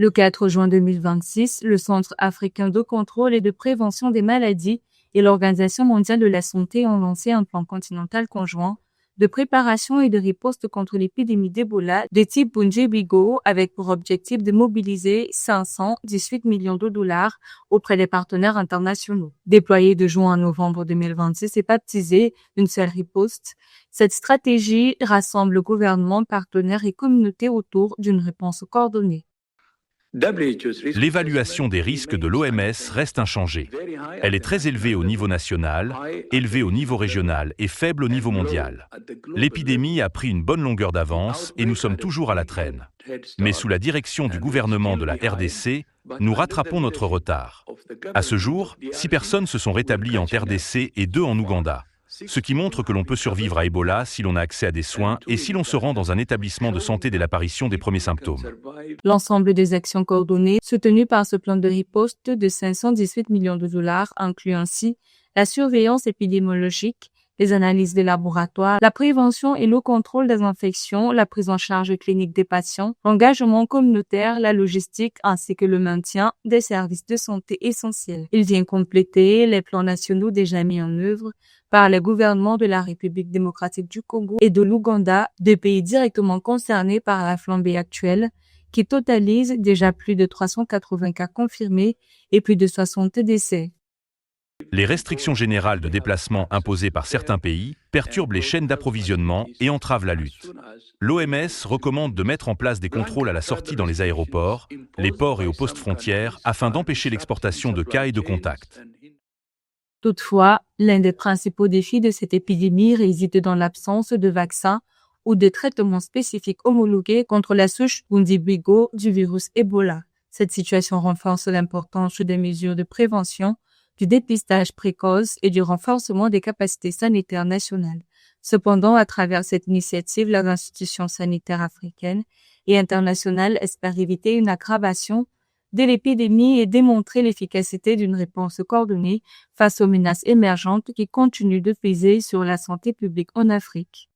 Le 4 juin 2026, le Centre africain de contrôle et de prévention des maladies et l'Organisation mondiale de la santé ont lancé un plan continental conjoint de préparation et de riposte contre l'épidémie d'Ebola de type Bundibugyo avec pour objectif de mobiliser 518 millions de dollars auprès des partenaires internationaux. Déployée de juin à novembre 2026 et baptisée une seule riposte, cette stratégie rassemble gouvernements, partenaires et communautés autour d'une réponse coordonnée. L'évaluation des risques de l'OMS reste inchangée. Elle est très élevée au niveau national, élevée au niveau régional et faible au niveau mondial. L'épidémie a pris une bonne longueur d'avance et nous sommes toujours à la traîne. Mais sous la direction du gouvernement de la RDC, nous rattrapons notre retard. À ce jour, 6 personnes se sont rétablies en RDC et 2 en Ouganda. Ce qui montre que l'on peut survivre à Ebola si l'on a accès à des soins et si l'on se rend dans un établissement de santé dès l'apparition des premiers symptômes. L'ensemble des actions coordonnées soutenues par ce plan de riposte de 518 millions de dollars inclut ainsi la surveillance épidémiologique, les analyses des laboratoires, la prévention et le contrôle des infections, la prise en charge clinique des patients, l'engagement communautaire, la logistique ainsi que le maintien des services de santé essentiels. Il vient compléter les plans nationaux déjà mis en œuvre par les gouvernements de la République démocratique du Congo et de l'Ouganda, deux pays directement concernés par la flambée actuelle, qui totalise déjà plus de 380 cas confirmés et plus de 60 décès. Les restrictions générales de déplacement imposées par certains pays perturbent les chaînes d'approvisionnement et entravent la lutte. L'OMS recommande de mettre en place des contrôles à la sortie dans les aéroports, les ports et aux postes frontières afin d'empêcher l'exportation de cas et de contacts. Toutefois, l'un des principaux défis de cette épidémie réside dans l'absence de vaccins ou de traitements spécifiques homologués contre la souche Bundibugyo du virus Ebola. Cette situation renforce l'importance des mesures de prévention, du dépistage précoce et du renforcement des capacités sanitaires nationales. Cependant, à travers cette initiative, les institutions sanitaires africaines et internationales espèrent éviter une aggravation de l'épidémie et démontrer l'efficacité d'une réponse coordonnée face aux menaces émergentes qui continuent de peser sur la santé publique en Afrique.